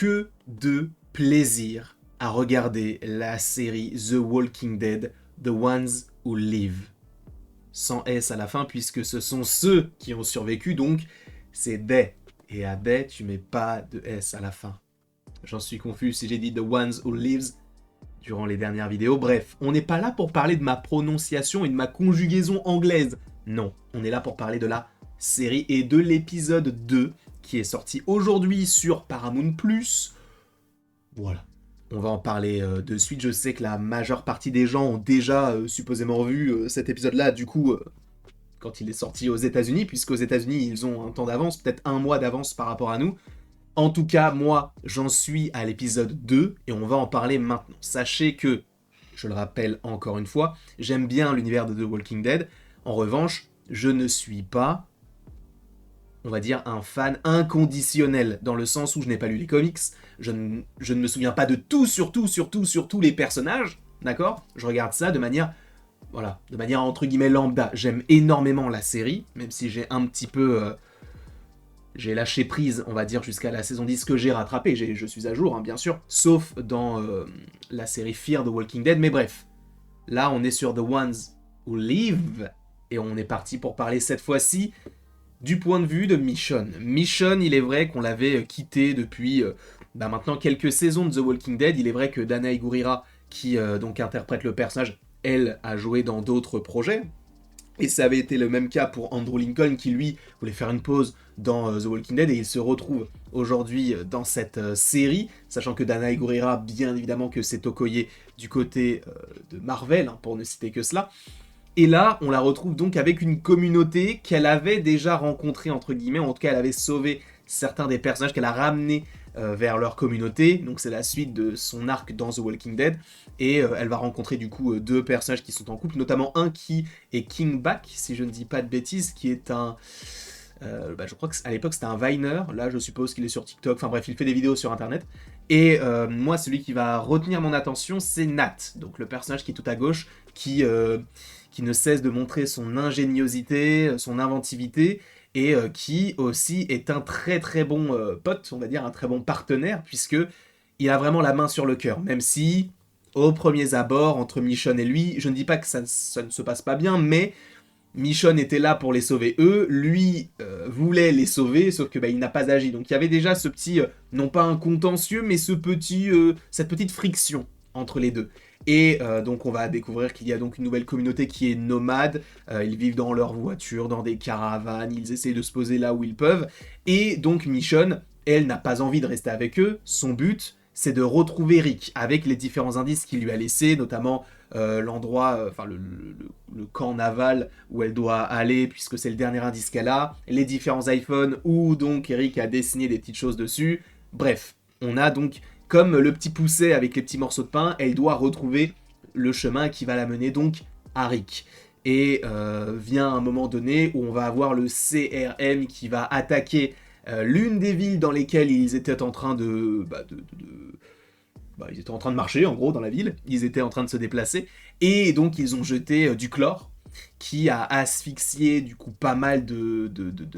que de plaisir à regarder la série The Walking Dead, The Ones Who Live. Sans S à la fin, puisque ce sont ceux qui ont survécu, donc c'est des. Et à des, tu mets pas de S à la fin. J'en suis confus si j'ai dit The Ones Who Lives durant les dernières vidéos. Bref, on n'est pas là pour parler de ma prononciation et de ma conjugaison anglaise. Non, on est là pour parler de la série et de l'épisode 2 qui est sorti aujourd'hui sur Paramount+. Voilà. On va en parler de suite. Je sais que la majeure partie des gens ont déjà supposément vu cet épisode-là, du coup, quand il est sorti aux États-Unis, puisqu'aux États-Unis, ils ont un temps d'avance, peut-être un mois d'avance par rapport à nous. En tout cas, moi, j'en suis à l'épisode 2, et on va en parler maintenant. Sachez que, je le rappelle encore une fois, j'aime bien l'univers de The Walking Dead. En revanche, je ne suis pas, on va dire, un fan inconditionnel, dans le sens où je n'ai pas lu les comics, je ne me souviens pas de tout, sur tous les personnages, d'accord ? Je regarde ça de manière, voilà, de manière entre guillemets lambda. J'aime énormément la série, même si j'ai un petit peu... j'ai lâché prise, on va dire, jusqu'à la saison 10 que j'ai rattrapé, je suis à jour, hein, bien sûr, sauf dans la série Fear the Walking Dead, mais bref. Là, on est sur The Ones Who Live, et on est parti pour parler cette fois-ci du point de vue de Michonne. Michonne, il est vrai qu'on l'avait quitté depuis maintenant quelques saisons de The Walking Dead. Il est vrai que Danai Gurira, qui donc interprète le personnage, elle a joué dans d'autres projets. Et ça avait été le même cas pour Andrew Lincoln, qui lui voulait faire une pause dans The Walking Dead, et il se retrouve aujourd'hui dans cette série, sachant que Danai Gurira, bien évidemment que c'est Okoye du côté de Marvel, hein, pour ne citer que cela. Et là, on la retrouve donc avec une communauté qu'elle avait déjà rencontrée, entre guillemets, en tout cas, elle avait sauvé certains des personnages qu'elle a ramenés vers leur communauté, donc c'est la suite de son arc dans The Walking Dead, et elle va rencontrer du coup deux personnages qui sont en couple, notamment un qui est King Bach, si je ne dis pas de bêtises, qui est un... je crois qu'à l'époque c'était un Viner, là je suppose qu'il est sur TikTok, enfin bref, il fait des vidéos sur internet, et moi celui qui va retenir mon attention c'est Nat, donc le personnage qui est tout à gauche, qui ne cesse de montrer son ingéniosité, son inventivité, et qui aussi est un très très bon pote, on va dire, un très bon partenaire, puisque il a vraiment la main sur le cœur, même si, aux premiers abords, entre Michonne et lui, je ne dis pas que ça ne se passe pas bien, mais Michonne était là pour les sauver eux, lui voulait les sauver, sauf que il n'a pas agi, donc il y avait déjà ce petit, non pas un contentieux, mais cette petite friction entre les deux. Et donc on va découvrir qu'il y a donc une nouvelle communauté qui est nomade, ils vivent dans leur voiture, dans des caravanes, ils essaient de se poser là où ils peuvent, et donc Michonne, elle n'a pas envie de rester avec eux, son but c'est de retrouver Rick, avec les différents indices qu'il lui a laissés, notamment l'endroit, le camp naval où elle doit aller, puisque c'est le dernier indice qu'elle a, les différents iPhones où donc Rick a dessiné des petites choses dessus, bref, on a donc... Comme le petit pousset avec les petits morceaux de pain, elle doit retrouver le chemin qui va la mener donc à Rick. Et vient un moment donné où on va avoir le CRM qui va attaquer l'une des villes dans lesquelles ils étaient en train ils étaient en train de marcher, en gros, dans la ville. Ils étaient en train de se déplacer. Et donc, ils ont jeté du chlore qui a asphyxié du coup pas mal de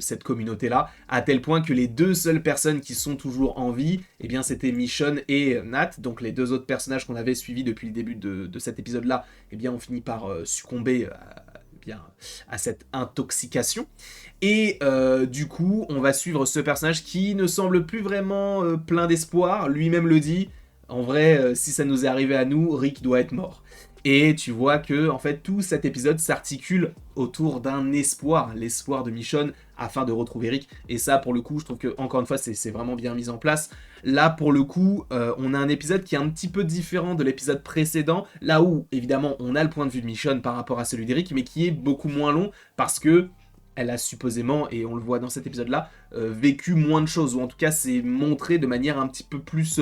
cette communauté-là, à tel point que les deux seules personnes qui sont toujours en vie, eh bien c'était Michonne et Nat, donc les deux autres personnages qu'on avait suivis depuis le début de cet épisode-là, eh bien ont fini par succomber à cette intoxication. Et du coup, on va suivre ce personnage qui ne semble plus vraiment plein d'espoir, lui-même le dit, en vrai, si ça nous est arrivé à nous, Rick doit être mort. Et tu vois que en fait tout cet épisode s'articule autour d'un espoir, l'espoir de Michonne afin de retrouver Rick. Et ça pour le coup je trouve que encore une fois c'est vraiment bien mis en place. Là pour le coup on a un épisode qui est un petit peu différent de l'épisode précédent, là où évidemment on a le point de vue de Michonne par rapport à celui d'Eric, mais qui est beaucoup moins long parce que elle a supposément, et on le voit dans cet épisode-là, vécu moins de choses, ou en tout cas c'est montré de manière un petit peu plus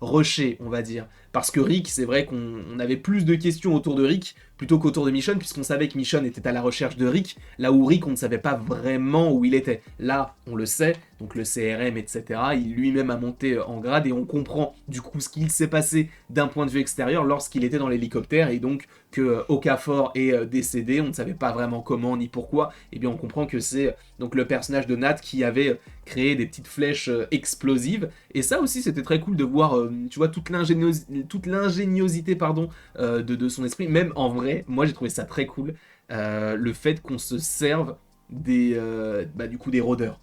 rushée, on va dire. Parce que Rick, c'est vrai qu'on avait plus de questions autour de Rick plutôt qu'autour de Michonne, puisqu'on savait que Michonne était à la recherche de Rick, là où Rick, on ne savait pas vraiment où il était. Là, on le sait, donc le CRM, etc., il lui-même a monté en grade, et on comprend du coup ce qu'il s'est passé d'un point de vue extérieur lorsqu'il était dans l'hélicoptère, et donc que Okafor est décédé, on ne savait pas vraiment comment ni pourquoi, et bien on comprend que c'est donc le personnage de Nat qui avait pouvait créer des petites flèches explosives. Et ça aussi, c'était très cool de voir, tu vois, toute l'ingéniosité pardon, de son esprit. Même en vrai, moi j'ai trouvé ça très cool, le fait qu'on se serve du coup des rôdeurs.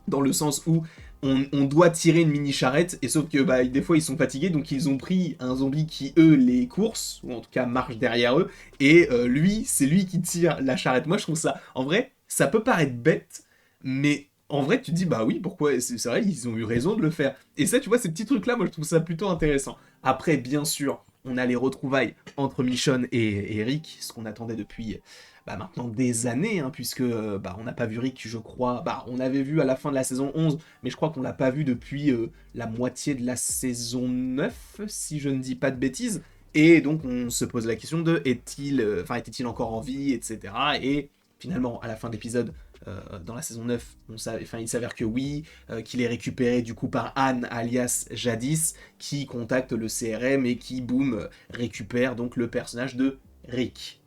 Dans le sens où on doit tirer une mini charrette, et sauf que des fois ils sont fatigués, donc ils ont pris un zombie qui eux les course, ou en tout cas marche derrière eux, et lui, c'est lui qui tire la charrette. Moi je trouve ça, en vrai, ça peut paraître bête, mais en vrai tu te dis bah oui, pourquoi, c'est vrai, ils ont eu raison de le faire. Et ça tu vois, ces petits trucs là, moi je trouve ça plutôt intéressant. Après bien sûr, on a les retrouvailles entre Michonne et Rick, ce qu'on attendait depuis maintenant des années, hein, puisque on n'a pas vu Rick, je crois. On avait vu à la fin de la saison 11, mais je crois qu'on l'a pas vu depuis la moitié de la saison 9, si je ne dis pas de bêtises. Et donc on se pose la question de était-il encore en vie, etc. Et finalement, à la fin de l'épisode, dans la saison 9, il s'avère que oui, qu'il est récupéré du coup par Anne, alias Jadis, qui contacte le CRM et qui, boum, récupère donc le personnage de Rick.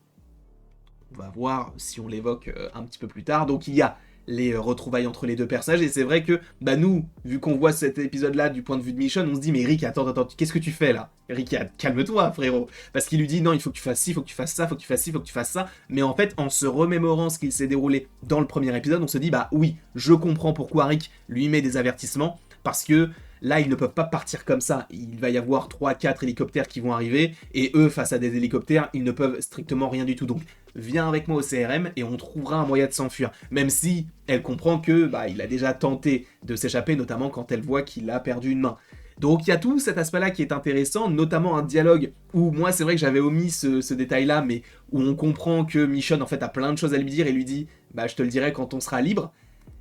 On va voir si on l'évoque un petit peu plus tard. Donc il y a les retrouvailles entre les deux personnages, et c'est vrai que nous, vu qu'on voit cet épisode-là du point de vue de Michonne, on se dit mais Rick, attends, qu'est-ce que tu fais là? Rick, calme-toi frérot, parce qu'il lui dit non, il faut que tu fasses ci, il faut que tu fasses ça, il faut que tu fasses ci, il faut que tu fasses ça, mais en fait, en se remémorant ce qu'il s'est déroulé dans le premier épisode, on se dit oui, je comprends pourquoi Rick lui met des avertissements, parce que là, ils ne peuvent pas partir comme ça. Il va y avoir 3-4 hélicoptères qui vont arriver, et eux, face à des hélicoptères, ils ne peuvent strictement rien du tout. Donc, viens avec moi au CRM, et on trouvera un moyen de s'enfuir. Même si elle comprend que il a déjà tenté de s'échapper, notamment quand elle voit qu'il a perdu une main. Donc, il y a tout cet aspect-là qui est intéressant, notamment un dialogue où, moi, c'est vrai que j'avais omis ce détail-là, mais où on comprend que Michonne, en fait, a plein de choses à lui dire, et lui dit « je te le dirai quand on sera libre ».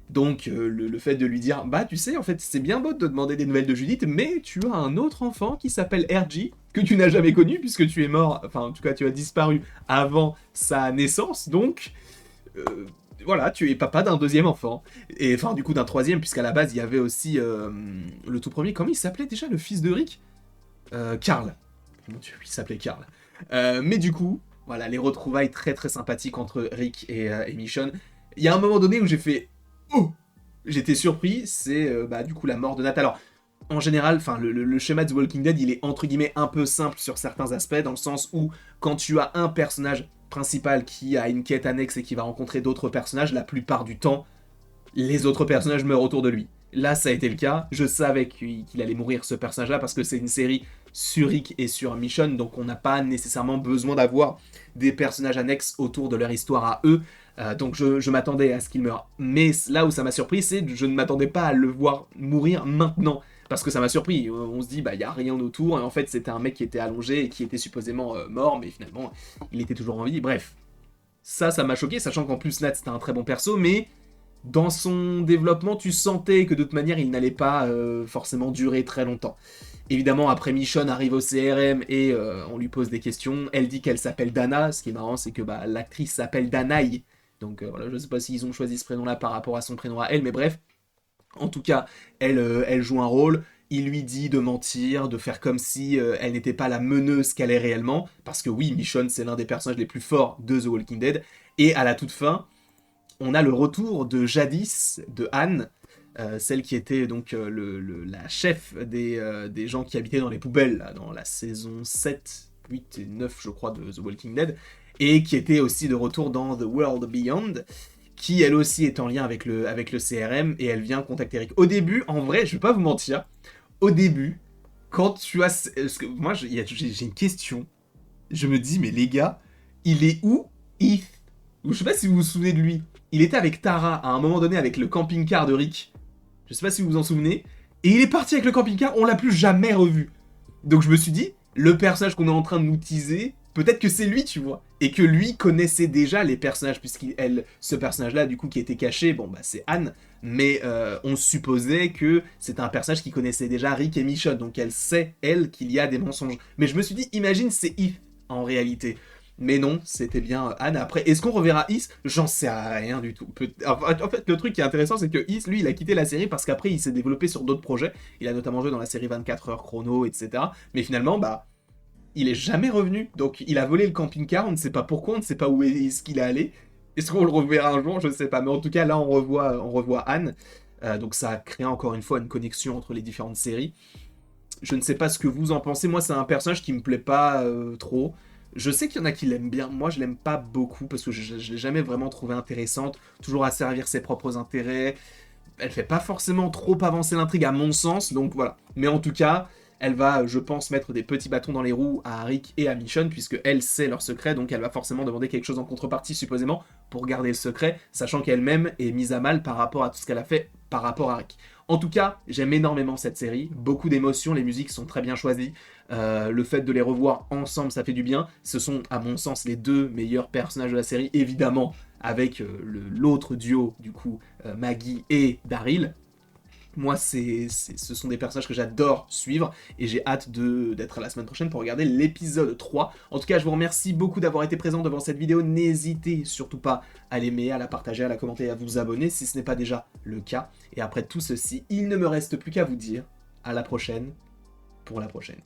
Donc le fait de lui dire tu sais, en fait c'est bien beau de te demander des nouvelles de Judith, mais tu as un autre enfant qui s'appelle RG, que tu n'as jamais connu puisque tu es mort, enfin en tout cas tu as disparu avant sa naissance, donc voilà, tu es papa d'un deuxième enfant, et enfin du coup d'un troisième, puisqu'à la base il y avait aussi le tout premier, comment il s'appelait déjà le fils de Rick, Carl, mon dieu, il s'appelait Carl, mais du coup, voilà, les retrouvailles très très sympathiques entre Rick et Michonne. Il y a un moment donné où j'ai fait oh, j'étais surpris, c'est du coup la mort de Nat. Alors, en général, le schéma de The Walking Dead, il est entre guillemets un peu simple sur certains aspects, dans le sens où quand tu as un personnage principal qui a une quête annexe et qui va rencontrer d'autres personnages, la plupart du temps, les autres personnages meurent autour de lui. Là, ça a été le cas. Je savais qu'il allait mourir, ce personnage-là, parce que c'est une série sur Rick et sur Michonne, donc on n'a pas nécessairement besoin d'avoir des personnages annexes autour de leur histoire à eux. Donc je m'attendais à ce qu'il meure. Mais là où ça m'a surpris, c'est que je ne m'attendais pas à le voir mourir maintenant. Parce que ça m'a surpris. On se dit, il n'y a rien autour. Et en fait, c'était un mec qui était allongé et qui était supposément mort, mais finalement, il était toujours en vie. Bref. Ça m'a choqué, sachant qu'en plus, Nat, c'était un très bon perso, mais dans son développement, tu sentais que de toute manière, il n'allait pas forcément durer très longtemps. Évidemment, après Michonne arrive au CRM et on lui pose des questions. Elle dit qu'elle s'appelle Dana. Ce qui est marrant, c'est que l'actrice s'appelle Danaï. Donc voilà, je sais pas s'ils ont choisi ce prénom-là par rapport à son prénom à elle, mais bref. En tout cas, elle joue un rôle. Il lui dit de mentir, de faire comme si elle n'était pas la meneuse qu'elle est réellement. Parce que oui, Michonne, c'est l'un des personnages les plus forts de The Walking Dead. Et à la toute fin, on a le retour de Jadis, de Anne, celle qui était donc la chef des gens qui habitaient dans les poubelles, là, dans la saison 7, 8 et 9, je crois, de The Walking Dead, et qui était aussi de retour dans The World Beyond, qui elle aussi est en lien avec le CRM, et elle vient contacter Rick. Au début, en vrai, je vais pas vous mentir, au début, quand tu as... Parce que moi, j'ai une question. Je me dis, mais les gars, il est où Heath? Je sais pas si vous vous souvenez de lui. Il était avec Tara à un moment donné avec le camping-car de Rick. Je sais pas si vous vous en souvenez. Et il est parti avec le camping-car, on l'a plus jamais revu. Donc je me suis dit, le personnage qu'on est en train de nous teaser, peut-être que c'est lui, tu vois. Et que lui connaissait déjà les personnages, ce personnage-là, du coup, qui était caché, c'est Anne. Mais on supposait que c'était un personnage qui connaissait déjà Rick et Michonne. Donc elle sait, elle, qu'il y a des mensonges. Mais je me suis dit, imagine, c'est Heath, en réalité. Mais non, c'était bien Anne. Après, est-ce qu'on reverra Heath? J'en sais rien du tout. En fait, le truc qui est intéressant, c'est que Heath, lui, il a quitté la série parce qu'après, il s'est développé sur d'autres projets. Il a notamment joué dans la série 24 heures chrono, etc. Mais finalement, il est jamais revenu. Donc, il a volé le camping-car, on ne sait pas pourquoi, on ne sait pas où est-ce qu'il est allé. Est-ce qu'on le reverra un jour? Je ne sais pas. Mais en tout cas, là, on revoit Anne. Donc ça a créé encore une fois une connexion entre les différentes séries. Je ne sais pas ce que vous en pensez. Moi, c'est un personnage qui me plaît pas trop. Je sais qu'il y en a qui l'aiment bien. Moi, je l'aime pas beaucoup parce que je l'ai jamais vraiment trouvée intéressante. Toujours à servir ses propres intérêts. Elle fait pas forcément trop avancer l'intrigue à mon sens. Donc voilà. Mais en tout cas, elle va, je pense, mettre des petits bâtons dans les roues à Rick et à Michonne puisque elle sait leur secret. Donc elle va forcément demander quelque chose en contrepartie, supposément, pour garder le secret, sachant qu'elle-même est mise à mal par rapport à tout ce qu'elle a fait par rapport à Rick. En tout cas, j'aime énormément cette série, beaucoup d'émotions, les musiques sont très bien choisies, le fait de les revoir ensemble, ça fait du bien. Ce sont, à mon sens, les deux meilleurs personnages de la série, évidemment, avec l'autre duo, du coup, Maggie et Daryl. Moi, ce sont des personnages que j'adore suivre et j'ai hâte d'être la semaine prochaine pour regarder l'épisode 3. En tout cas, je vous remercie beaucoup d'avoir été présent devant cette vidéo. N'hésitez surtout pas à l'aimer, à la partager, à la commenter et à vous abonner si ce n'est pas déjà le cas. Et après tout ceci, il ne me reste plus qu'à vous dire à la prochaine pour la prochaine.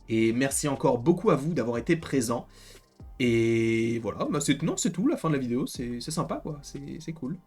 Et merci encore beaucoup à vous d'avoir été présent. Et voilà, bah c'est tout, la fin de la vidéo, c'est sympa quoi, c'est cool.